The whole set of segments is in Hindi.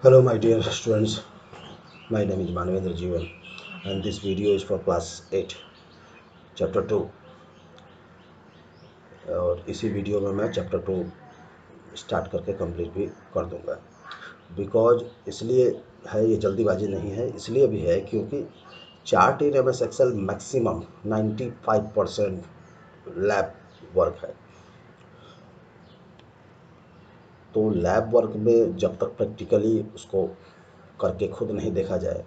Hello my dear students, my name is Manavendra Jeevan and this video is for class 8 chapter 2 और इसी वीडियो में मैं चैप्टर 2 स्टार्ट करके कंप्लीट भी कर दूंगा। बिकॉज इसलिए है, ये जल्दीबाजी नहीं है, इसलिए भी है क्योंकि chart in MS Excel maximum 95% lab work है। तो लैब वर्क में जब तक प्रैक्टिकली उसको करके खुद नहीं देखा जाए,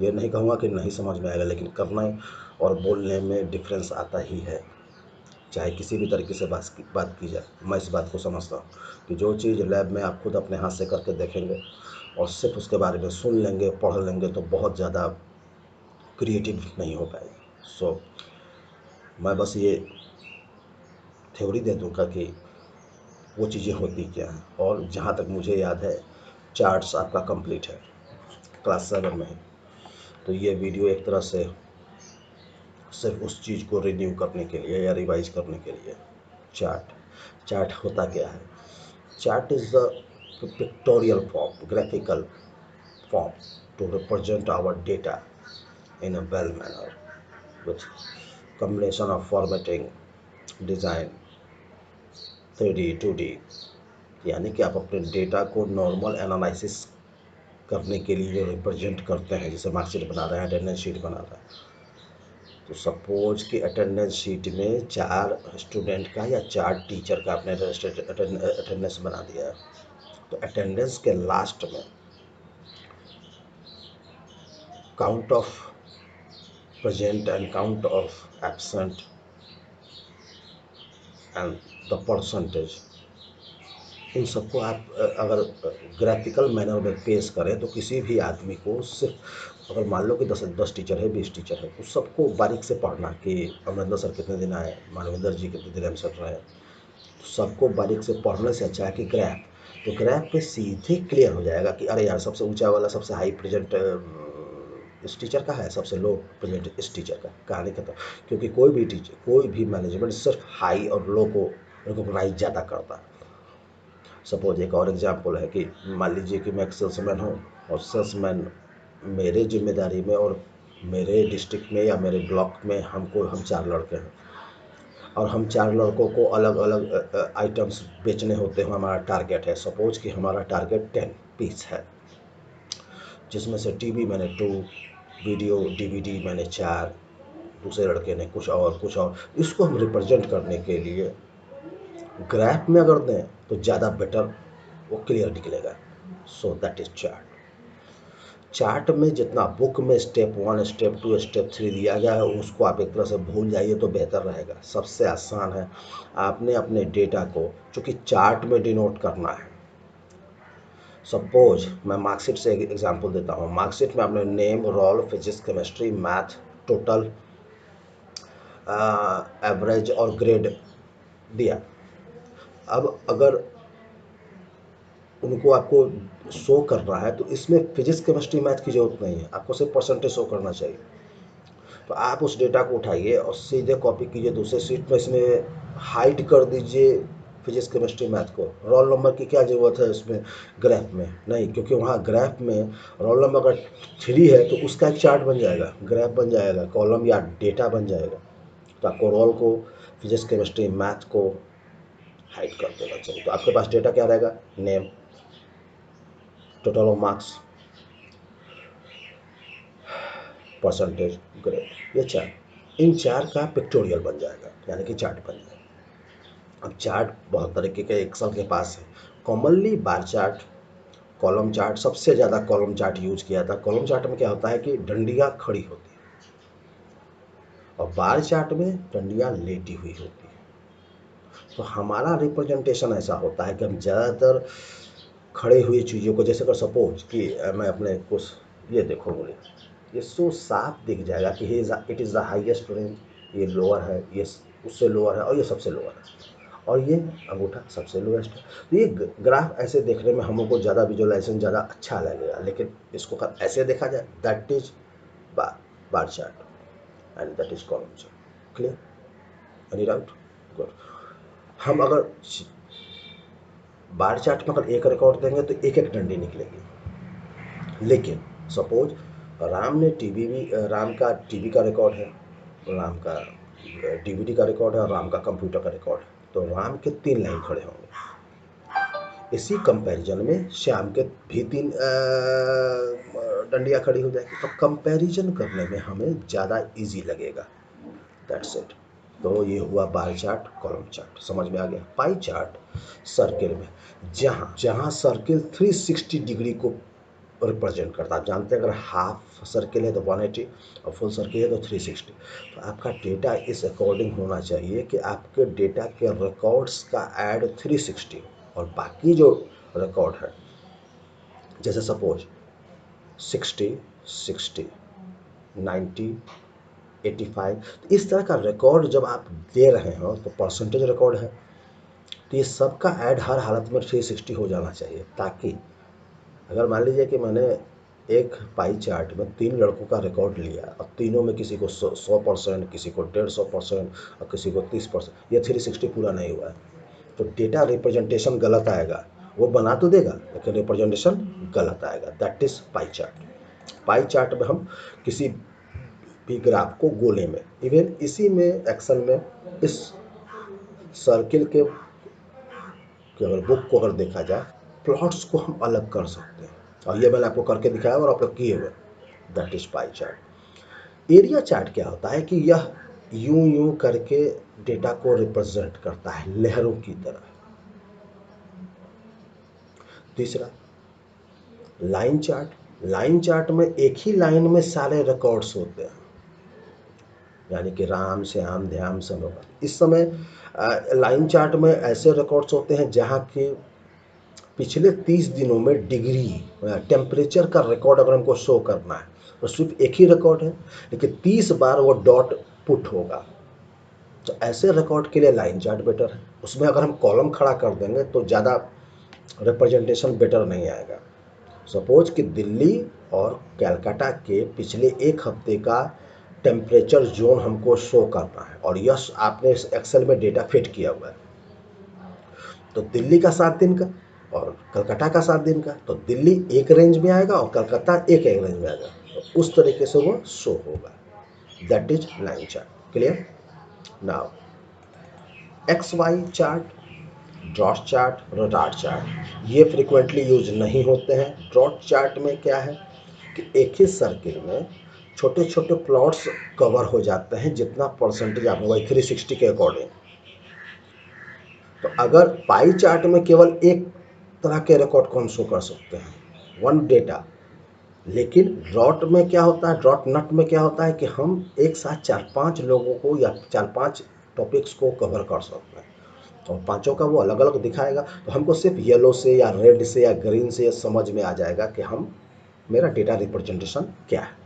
ये नहीं कहूँगा कि नहीं समझ में आएगा, लेकिन करने और बोलने में डिफरेंस आता ही है। चाहे किसी भी तरीके से बात की जाए, मैं इस बात को समझता हूँ कि जो चीज़ लैब में आप खुद अपने हाथ से करके देखेंगे और सिर्फ उसके बारे में सुन लेंगे, पढ़ लेंगे, तो बहुत ज़्यादा क्रिएटिव नहीं हो पाएगी। मैं बस ये थ्योरी दे दूँगा कि वो चीज़ें होती क्या हैं। और जहाँ तक मुझे याद है, चार्ट्स आपका कंप्लीट है क्लास 7 में ही। तो ये वीडियो एक तरह से सिर्फ उस चीज़ को रिन्यू करने के लिए या रिवाइज करने के लिए। चार्ट होता क्या है? Chart is the pictorial form, graphical form to represent our data in a well manner with combination of formatting, design, 3D, 2D। यानी कि आप अपने डेटा को नॉर्मल एनालिसिस करने के लिए जो रिप्रेजेंट करते हैं, जैसे मार्कशीट बना रहे हैं, अटेंडेंस शीट बना रहे हैं, तो सपोज कि अटेंडेंस शीट में 4 स्टूडेंट का या 4 टीचर का आपने अटेंडेंस बना दिया है। तो अटेंडेंस के लास्ट में count of present and count of absent and the percentage, इन सबको आप अगर ग्राफिकल मैनर में पेश करें तो किसी भी आदमी को, सिर्फ अगर मान लो कि 10 टीचर है, 20 टीचर है, उस सबको बारीक से पढ़ना कि अमरिंदर सर कितने दिन आए, मानवेंद्र जी कितने दिन एम सर रहे, तो सबको बारीक से पढ़ने से अच्छा है कि ग्राफ पे सीधे क्लियर हो जाएगा कि अरे यार, सबसे ऊंचा वाला सबसे हाई प्रेजेंट इस टीचर का है, सबसे लो प्रेजेंट इस टीचर का, कहानी खत्म। क्योंकि कोई भी मैनेजमेंट सिर्फ हाई और लो को रिकॉग्नाइज ज़्यादा करता है। सपोज एक और एग्जांपल है कि मान लीजिए कि मैं एक सेल्समैन हूँ और सेल्समैन मेरे जिम्मेदारी में और मेरे डिस्ट्रिक्ट में या मेरे ब्लॉक में हम 4 लड़के हैं और हम 4 लड़कों को अलग अलग आइटम्स बेचने होते हैं। हमारा टारगेट है, सपोज कि हमारा टारगेट 10 पीस है, जिसमें से टीवी मैंने 2, वीडियो डीवीडी मैंने 4, दूसरे लड़के ने कुछ और। इसको हम रिप्रेजेंट करने के लिए ग्राफ में अगर दें तो ज़्यादा बेटर वो क्लियर निकलेगा। सो दैट इज चार्ट में जितना बुक में स्टेप 1, स्टेप 2, स्टेप 3 दिया गया है, उसको आप एक तरह से भूल जाइए तो बेहतर रहेगा। सबसे आसान है, आपने अपने डेटा को चूँकि चार्ट में डिनोट करना है। सपोज मैं मार्कशीट से एक एग्जांपल देता हूँ। मार्कशीट में आपने name, roll, physics, chemistry, math, total, average और ग्रेड दिया। अब अगर उनको आपको शो करना है तो इसमें फिजिक्स, केमिस्ट्री, मैथ की ज़रूरत नहीं है, आपको सिर्फ परसेंटेज शो करना चाहिए। तो आप उस डेटा को उठाइए और सीधे कॉपी कीजिए दूसरे शीट में, इसमें हाइड कर दीजिए फिजिक्स, केमिस्ट्री, मैथ को। रोल नंबर की क्या ज़रूरत है इसमें ग्राफ में? नहीं, क्योंकि वहाँ ग्राफ में रोल नंबर अगर 3 है तो उसका एक चार्ट बन जाएगा, ग्राफ बन जाएगा, कॉलम या डेटा बन जाएगा। तो आपको रोल को, फिजिक्स, केमिस्ट्री, मैथ को हाइड कर देना चाहिए। तो आपके पास डेटा क्या रहेगा? Name, total of marks, percentage, grade, ये 4। इन 4 का पिक्टोरियल बन जाएगा, यानी कि चार्ट बन जाएगा। अब चार्ट बहुत तरीके के एक्सेल के पास है। Commonly bar chart, column chart, सबसे ज़्यादा कॉलम चार्ट यूज किया था। कॉलम चार्ट में क्या होता है कि डंडियाँ खड़ी होती है और बार चार्ट में डंडियाँ लेटी हुई होती है। तो हमारा रिप्रेजेंटेशन ऐसा होता है कि हम ज़्यादातर खड़े हुई चीज़ों को, जैसे अगर सपोज कि मैं अपने कुछ, ये देखो मुझे ये सो साफ दिख जाएगा कि it is the highest range, ये लोअर है, ये उससे लोअर है और ये सबसे लोअर है और ये अंगूठा सबसे लोएस्ट है। तो ये ग्राफ ऐसे देखने में हम लोग को ज़्यादा विजुअलाइजेशन ज़्यादा अच्छा लगेगा, लेकिन इसको अगर ऐसे देखा जाए, that is bar chart and that is column chart. Clear? Any doubt? Good. हम अगर बार चार्ट में अगर एक रिकॉर्ड देंगे तो एक एक डंडी निकलेगी। लेकिन सपोज राम का टीवी का रिकॉर्ड है, राम का डीवीडी का रिकॉर्ड है और राम का कंप्यूटर का रिकॉर्ड है, तो राम के 3 लाइन खड़े होंगे। इसी कंपैरिजन में श्याम के भी 3 डंडियाँ खड़ी हो जाएगी। तो कंपैरिजन करने में हमें ज़्यादा इजी लगेगा। That's it. तो ये हुआ बार चार्ट, कॉलम चार्ट, समझ में आ गया। पाई चार्ट सर्किल में, जहाँ जहाँ सर्किल 360 डिग्री को रिप्रेजेंट करता है। आप जानते हैं अगर हाफ सर्किल है तो 180 और फुल सर्किल है तो 360। तो आपका डेटा इस अकॉर्डिंग होना चाहिए कि आपके डेटा के रिकॉर्ड्स का ऐड 360 और बाकी जो रिकॉर्ड है, जैसे सपोज 60, 60, 90, 85, तो इस तरह का रिकॉर्ड जब आप दे रहे हो तो परसेंटेज रिकॉर्ड है, तो ये सबका ऐड हर हालत में 360 हो जाना चाहिए। ताकि अगर मान लीजिए कि मैंने एक पाई चार्ट में 3 लड़कों का रिकॉर्ड लिया और तीनों में किसी को 100%, किसी को 150% और किसी को 30%, ये 360 पूरा नहीं हुआ है, तो डेटा रिप्रेजेंटेशन गलत आएगा। वो बना तो देगा लेकिन रिप्रेजेंटेशन गलत आएगा। That is pie chart. Pie chart में हम किसी भी ग्राफ को गोले में, इवन इसी में एक्सेल में इस सर्किल के अगर बुक को अगर देखा जाए, प्लॉट्स को हम अलग कर सकते हैं और ये मैंने आपको करके दिखाया और आप लोग किए हुए। That is pie chart. Area chart क्या होता है कि यह यूं यूं करके डेटा को रिप्रेजेंट करता है लहरों की तरह। तीसरा लाइन चार्ट। लाइन चार्ट में एक ही लाइन में सारे रिकॉर्ड्स होते हैं, यानी कि राम श्याम ध्यान सब। इस समय लाइन चार्ट में ऐसे रिकॉर्ड्स होते हैं जहाँ के पिछले 30 दिनों में डिग्री टेम्परेचर का रिकॉर्ड अगर हमको शो करना है तो सिर्फ एक ही रिकॉर्ड है, लेकिन 30 बार वो डॉट पुट होगा। तो ऐसे रिकॉर्ड के लिए लाइन चार्ट बेटर है। उसमें अगर हम कॉलम खड़ा कर देंगे तो ज़्यादा रिप्रेजेंटेशन बेटर नहीं आएगा। सपोज कि दिल्ली और कलकत्ता के पिछले 1 हफ्ते का टेम्परेचर जोन हमको शो करना है और यस आपने इस एक्सेल में डेटा फिट किया हुआ है। तो दिल्ली का 7 दिन का और कलकत्ता का 7 दिन का, तो दिल्ली एक रेंज में आएगा और कलकत्ता एक रेंज में आएगा। तो उस तरीके से वो शो होगा। That is line chart. Clear? Now X Y chart, doughnut chart, radar chart ये फ्रीक्वेंटली यूज नहीं होते हैं। ड्रॉट चार्ट में क्या है कि एक ही सर्किल में छोटे छोटे प्लॉट्स कवर हो जाते हैं, जितना परसेंटेज आपने वही 360 के अकॉर्डिंग। तो अगर पाई चार्ट में केवल एक तरह के रिकॉर्ड को हम शो कर सकते हैं, वन डेटा। लेकिन ड्रॉट में क्या होता है, ड्रॉट नट में क्या होता है कि हम एक साथ 4-5 लोगों को या 4-5 टॉपिक्स को कवर कर सकते हैं और पांचों का वो अलग अलग दिखाएगा। तो हमको सिर्फ येलो से या रेड से या ग्रीन से समझ में आ जाएगा कि हम मेरा डेटा रिप्रेजेंटेशन क्या है।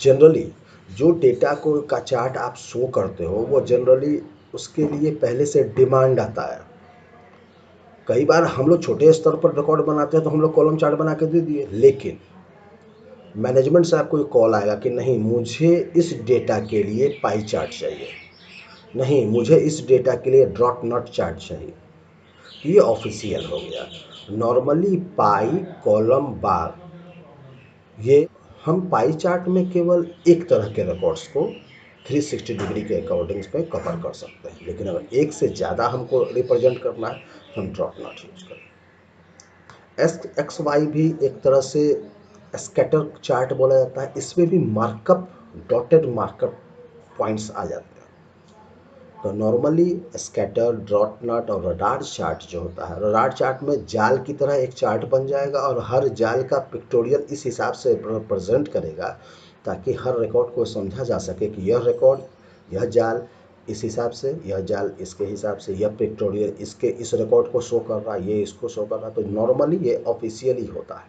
जनरली जो डेटा को का चार्ट आप शो करते हो वो जनरली उसके लिए पहले से डिमांड आता है। कई बार हम लोग छोटे स्तर पर रिकॉर्ड बनाते हैं तो हम लोग कॉलम चार्ट बना के दे दिए, लेकिन मैनेजमेंट से आपको एक कॉल आएगा कि नहीं मुझे इस डेटा के लिए पाई चार्ट चाहिए, नहीं मुझे इस डेटा के लिए ड्रॉट नॉट चार्ट चाहिए। ये ऑफिशियल हो गया। नॉर्मली पाई कॉलम बार ये हम पाई चार्ट में केवल एक तरह के रिकॉर्ड्स को 360 डिग्री के अकॉर्डिंग पे कवर कर सकते हैं, लेकिन अगर एक से ज़्यादा हमको रिप्रेजेंट करना है तो हम ड्रॉट नॉट यूज करें। एस एक्स वाई भी एक तरह से स्कैटर चार्ट बोला जाता है। इसमें भी मार्कअप डॉटेड मार्कअप पॉइंट्स आ जाते हैं। तो नॉर्मली स्कैटर, ड्रॉट नट और रडार चार्ट जो होता है, रडार चार्ट में जाल की तरह एक चार्ट बन जाएगा और हर जाल का पिक्टोरियल इस हिसाब से प्रेजेंट करेगा ताकि हर रिकॉर्ड को समझा जा सके कि यह रिकॉर्ड, यह जाल इस हिसाब से, यह जाल इसके हिसाब से, यह पिक्टोरियल इसके इस रिकॉर्ड को शो कर रहा है, ये इसको शो कर रहा है। तो नॉर्मली ये ऑफिशियली होता है।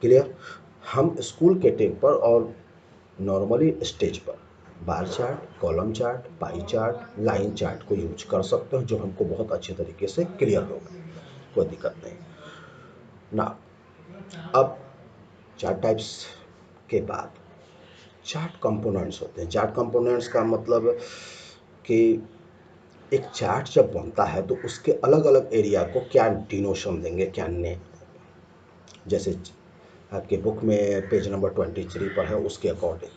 क्लियर? हम स्कूल के टेप पर और नॉर्मली स्टेज पर bar chart, column chart, pie chart, line chart को यूज कर सकते हो, जो हमको बहुत अच्छे तरीके से क्लियर होगा, कोई दिक्कत नहीं ना। अब चार्ट टाइप्स के बाद चार्ट कंपोनेंट्स होते हैं। चार्ट कंपोनेंट्स का मतलब कि एक चार्ट जब बनता है तो उसके अलग अलग एरिया को क्या डिनोशन देंगे, क्या नेम। जैसे आपके बुक में पेज नंबर 23 पर है, उसके अकॉर्डिंग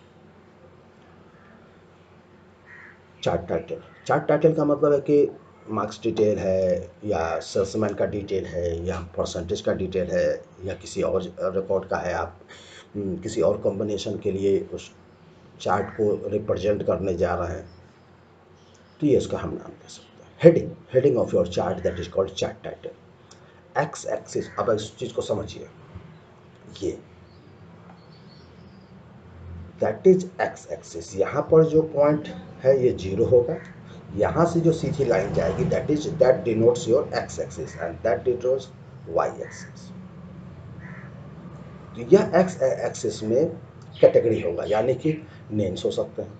चार्ट टाइटल का मतलब है कि मार्क्स डिटेल है, या सेल्समैन का डिटेल है, या परसेंटेज का डिटेल है, या किसी और रिकॉर्ड का है। आप किसी और कॉम्बिनेशन के लिए उस चार्ट को रिप्रेजेंट करने जा रहे हैं, तो ये इसका हम नाम दे सकते हैं। Heading of your chart, that is called chart title. X axis, अब इस चीज़ को समझिए, ये दैट इज एक्स एक्सिस, यहाँ पर जो पॉइंट है ये 0 होगा। यहाँ से जो सीधी लाइन जाएगी that denotes your X axis, and that denotes Y axis. तो यह एक्स एक्सिस में कैटेगरी होगा, यानी कि नेम्स हो सकते हैं।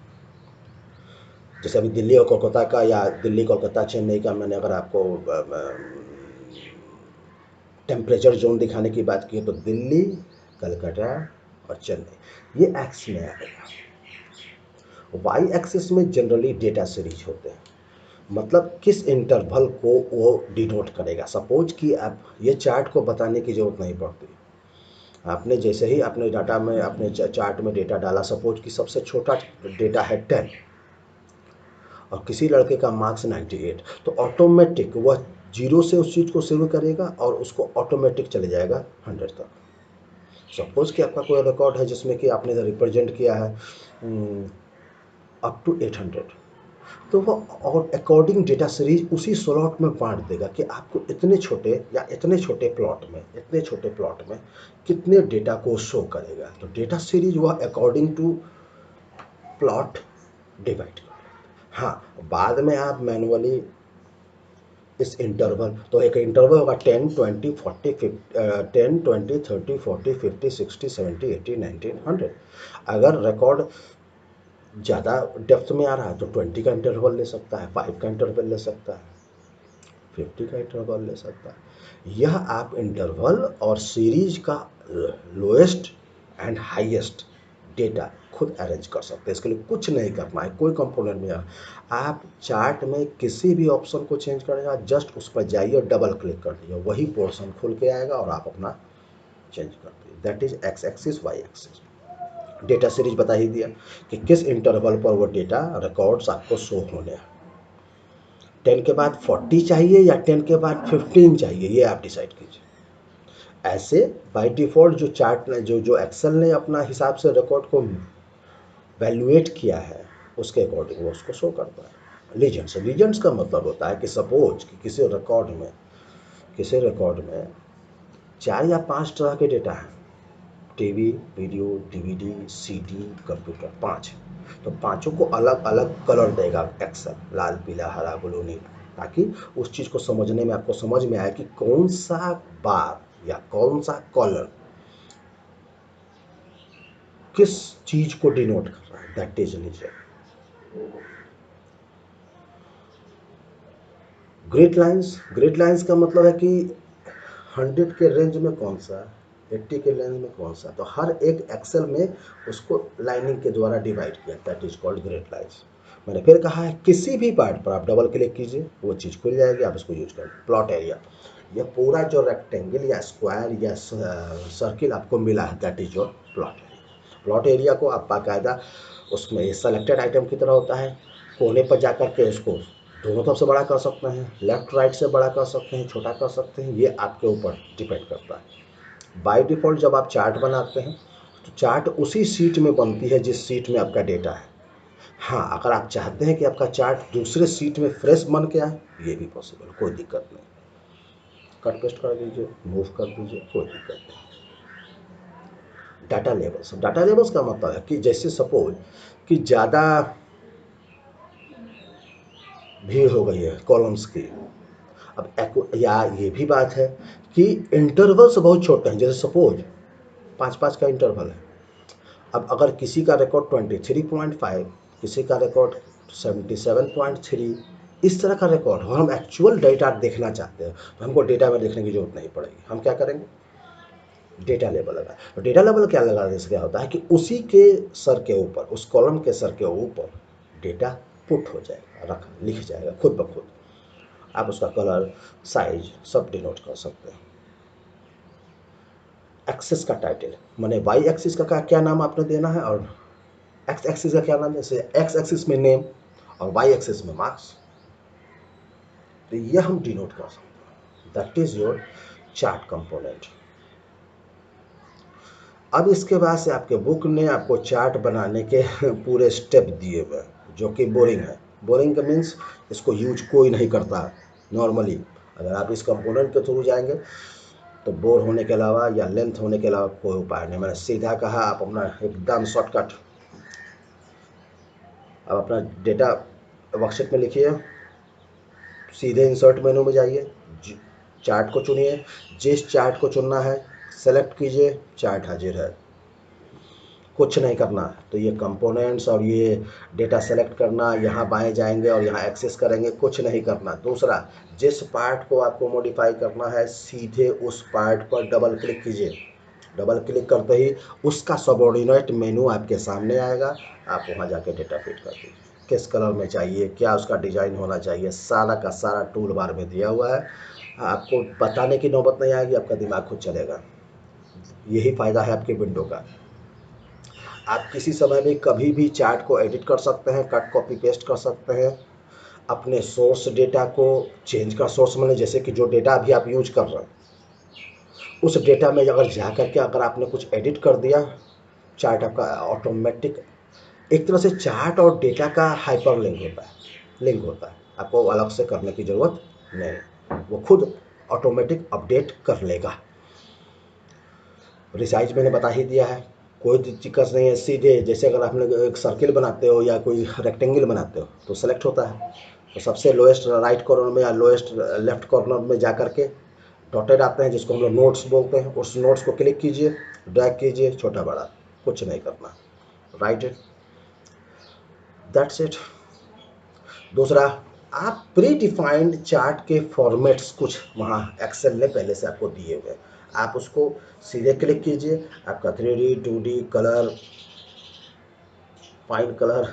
जैसे अभी दिल्ली और कोलकाता का, या दिल्ली कोलकाता चेन्नई का, मैंने अगर आपको टेम्परेचर जोन दिखाने की बात की है, तो दिल्ली, कलकत्ता और चेन्नई, ये एक्स में आएगा। वाई एक्सिस में जनरली डेटा सीरीज होते हैं, मतलब किस इंटरवल को वो डिनोट करेगा। सपोज कि आप ये चार्ट को बताने की ज़रूरत नहीं पड़ती। आपने जैसे ही अपने डाटा में, अपने चार्ट में डेटा डाला, सपोज कि सबसे छोटा डेटा है 10 और किसी लड़के का मार्क्स 98, तो ऑटोमेटिक वह 0 से उस चीज़ को शुरू करेगा और उसको ऑटोमेटिक चले जाएगा 100 तक। सपोज कि आपका कोई रिकॉर्ड है जिसमें कि आपने रिप्रेजेंट किया है अप टू 800, तो वो और अकॉर्डिंग डेटा सीरीज उसी स्लॉट में बांट देगा कि आपको इतने छोटे या इतने छोटे प्लॉट में कितने डेटा को शो करेगा। तो डेटा सीरीज वह अकॉर्डिंग टू प्लॉट डिवाइड कर। हाँ, बाद में आप मैनुअली इस इंटरवल, तो एक इंटरवल होगा 10, 20, 40, 10, 20, 30, 40, 50, 60, 70, 80, 90, 100। अगर रिकॉर्ड ज़्यादा डेप्थ में आ रहा है तो 20 का इंटरवल ले सकता है, 5 का इंटरवल ले सकता है, 50 का इंटरवल ले सकता है। यह आप इंटरवल और सीरीज का लोएस्ट एंड हाईएस्ट डेटा खुद अरेंज कर सकते हैं। इसके लिए कुछ नहीं करना है, कोई कंपोनेंट नहीं है। आप चार्ट में किसी भी ऑप्शन को चेंज करेगा, जस्ट उस पर जाइए और डबल क्लिक कर दीजिए, वही पोर्शन खुल के आएगा और आप अपना चेंज कर दीजिए। That is X axis, Y axis. Data series बता ही दिया कि किस इंटरवल पर वो डेटा रिकॉर्ड्स आपको शो होने हैं। 10 के बाद 40 चाहिए या 10 के बाद 15 चाहिए, ये आप डिसाइड कीजिए। ऐसे बाय डिफ़ॉल्ट जो चार्ट ने, जो एक्सेल ने अपना हिसाब से रिकॉर्ड को वैल्यूएट किया है, उसके अकॉर्डिंग वो उसको शो करता है। लीजेंड्स का मतलब होता है कि सपोज कि किसी रिकॉर्ड में 4 या 5 तरह के डेटा हैं। TV, video, DVD, CD, computer, 5। तो पांचों को अलग अलग कलर देगा एक्सेल, लाल, पीला, हरा, ब्लू, नीला, ताकि उस चीज़ को समझने में आपको समझ में आए कि कौन सा बार या कौन सा कॉलम किस चीज़ को डिनोट कर रहा है। दैट इज लीजिए ग्रिड लाइंस का मतलब है कि 100 के रेंज में कौन सा, 80 के रेंज में कौन सा, तो हर एक एक्सेल में उसको लाइनिंग के द्वारा डिवाइड किया, that is called grid lines. मैंने फिर कहा है किसी भी पार्ट पर आप डबल क्लिक कीजिए, वो चीज़ खुल जाएगी, आप इसको यूज करें। प्लॉट एरिया, यह पूरा जो रेक्टेंगल या स्क्वायर या सर्किल आपको मिला है, that is your plot area. Plot area को आप बाकायदा उसमें सेलेक्टेड आइटम की तरह होता है, कोने पर जाकर के उसको दोनों तरफ से बड़ा कर सकते हैं, लेफ्ट राइट से बड़ा कर सकते हैं, छोटा कर सकते हैं, ये आपके ऊपर डिपेंड करता है। बाय डिफ़ॉल्ट जब आप चार्ट बनाते हैं तो चार्ट उसी सीट में बनती है जिस सीट में आपका डेटा है। हाँ, अगर आप चाहते हैं कि आपका चार्ट दूसरे सीट में फ्रेश बन के आए, ये भी पॉसिबल, कोई दिक्कत नहीं। कट पेस्ट कर दीजिए, मूव कर दीजिए, कोई दिक्कत नहीं। डाटा लेबल्स का मतलब है कि जैसे सपोज कि ज़्यादा भीड़ हो गई है कॉलम्स की। अब या ये भी बात है कि इंटरवल्स बहुत छोटे हैं, जैसे सपोज 5-5 का इंटरवल है। अब अगर किसी का रिकॉर्ड 23.5, किसी का रिकॉर्ड 77.3, इस तरह का रिकॉर्ड, और हम एक्चुअल डेटा देखना चाहते हैं, तो हमको डेटा में देखने की जरूरत नहीं पड़ेगी। हम क्या करेंगे, डेटा लेबल लगा। तो डेटा लेबल क्या होता है कि उसी के सर के ऊपर, उस कॉलम के सर के ऊपर डेटा पुट हो जाएगा, लिख जाएगा खुद ब खुद। आप उसका कलर, साइज सब डिनोट कर सकते हैं। एक्सिस का टाइटल माने वाई एक्सिस का क्या नाम आपने देना है और एक्स एक्सिस का क्या नाम है। जैसे एक्स एक्सिस में नेम और वाई एक्सिस में मार्क्स, तो ये हम डिनोट कर सकते हैं। That is your chart component. अब इसके बाद से आपके बुक ने आपको चार्ट बनाने के पूरे स्टेप दिए हुए हैं, जो कि बोरिंग है। बोरिंग का मीन्स इसको यूज कोई नहीं करता नॉर्मली। अगर आप इस कंपोनेंट के थ्रू जाएंगे तो बोर होने के अलावा या लेंथ होने के अलावा कोई उपाय नहीं। मैंने सीधा कहा, आप अपना एकदम शॉर्टकट, अब अपना डेटा वर्कशीट में लिखिए, सीधे इंसर्ट मेनू में जाइए, चार्ट को चुनिए, जिस चार्ट को चुनना है सेलेक्ट कीजिए, चार्ट हाजिर है, कुछ नहीं करना। तो ये कंपोनेंट्स और ये डेटा सेलेक्ट करना, यहाँ बाएं जाएंगे और यहाँ एक्सेस करेंगे, कुछ नहीं करना। दूसरा, जिस पार्ट को आपको मॉडिफाई करना है सीधे उस पार्ट पर डबल क्लिक कीजिए। डबल क्लिक करते ही उसका सबऑर्डिनेट मेनू आपके सामने आएगा। आप वहाँ जाके डेटा फिट कर दीजिए, किस कलर में चाहिए, क्या उसका डिजाइन होना चाहिए, सारा का सारा टूल बार में दिया हुआ है। आपको बताने की नौबत नहीं आएगी, आपका दिमाग खुद चलेगा। यही फायदा है आपके विंडो का। आप किसी समय भी कभी भी चार्ट को एडिट कर सकते हैं, कट कॉपी पेस्ट कर सकते हैं। अपने सोर्स डेटा को चेंज कर, सोर्स मैंने जैसे कि जो डेटा अभी आप यूज कर रहे हैं उस डेटा में अगर जा करके अगर आपने कुछ एडिट कर दिया, चार्ट आपका ऑटोमेटिक, एक तरह से चार्ट और डेटा का हाइपर लिंक होता है। आपको अलग से करने की ज़रूरत नहीं, वो खुद ऑटोमेटिक अपडेट कर लेगा। रिसाइज मैंने बता ही दिया है, कोई दिक्कत नहीं है। सीधे जैसे अगर आप लोग एक सर्किल बनाते हो या कोई रेक्टेंगल बनाते हो तो सेलेक्ट होता है, तो सबसे लोएस्ट राइट कॉर्नर में या लोएस्ट लेफ्ट कॉर्नर में जा करके डॉटेड आते हैं, जिसको हम लोग नोट्स बोलते हैं। उस नोट्स को क्लिक कीजिए, ड्रैग कीजिए, छोटा बड़ा कुछ नहीं करना, राइट इट, दैट्स इट। दूसरा, आप प्री डिफाइंड चार्ट के फॉर्मेट्स कुछ वहाँ एक्सेल ने पहले से आपको दिए हुए, आप उसको सीधे क्लिक कीजिए। आपका 3D 2D colour, fine colour,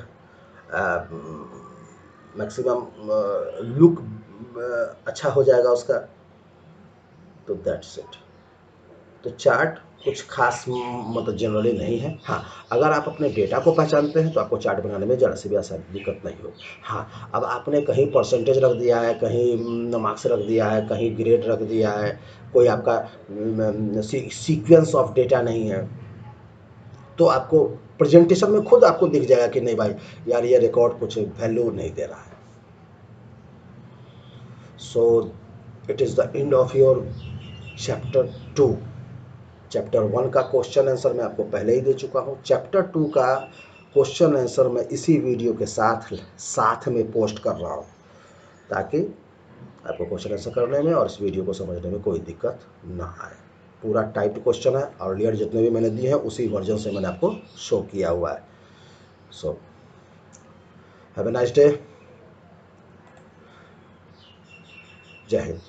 maximum look अच्छा हो जाएगा उसका। तो दैट्स इट। तो चार्ट कुछ खास मतलब जनरली नहीं है। हाँ, अगर आप अपने डेटा को पहचानते हैं तो आपको चार्ट बनाने में ज़रा सी भी आसान दिक्कत नहीं हो। हाँ, अब आपने कहीं परसेंटेज रख दिया है, कहीं मार्क्स रख दिया है, कहीं ग्रेड रख दिया है, कोई आपका सीक्वेंस ऑफ डेटा नहीं है, तो आपको प्रेजेंटेशन में खुद आपको दिख जाएगा कि नहीं भाई यार ये रिकॉर्ड कुछ वैल्यू नहीं दे रहा है। So it is the end of your chapter 2। Chapter 1 का क्वेश्चन आंसर मैं आपको पहले ही दे चुका हूँ। चैप्टर 2 का क्वेश्चन आंसर मैं इसी वीडियो के साथ में पोस्ट कर रहा हूँ, ताकि आपको क्वेश्चन आंसर करने में और इस वीडियो को समझने में कोई दिक्कत ना आए। पूरा टाइप्ड क्वेश्चन है, अर्लियर जितने भी मैंने दिए हैं उसी वर्जन से मैंने आपको शो किया हुआ है। So have a nice day. जय हिंद।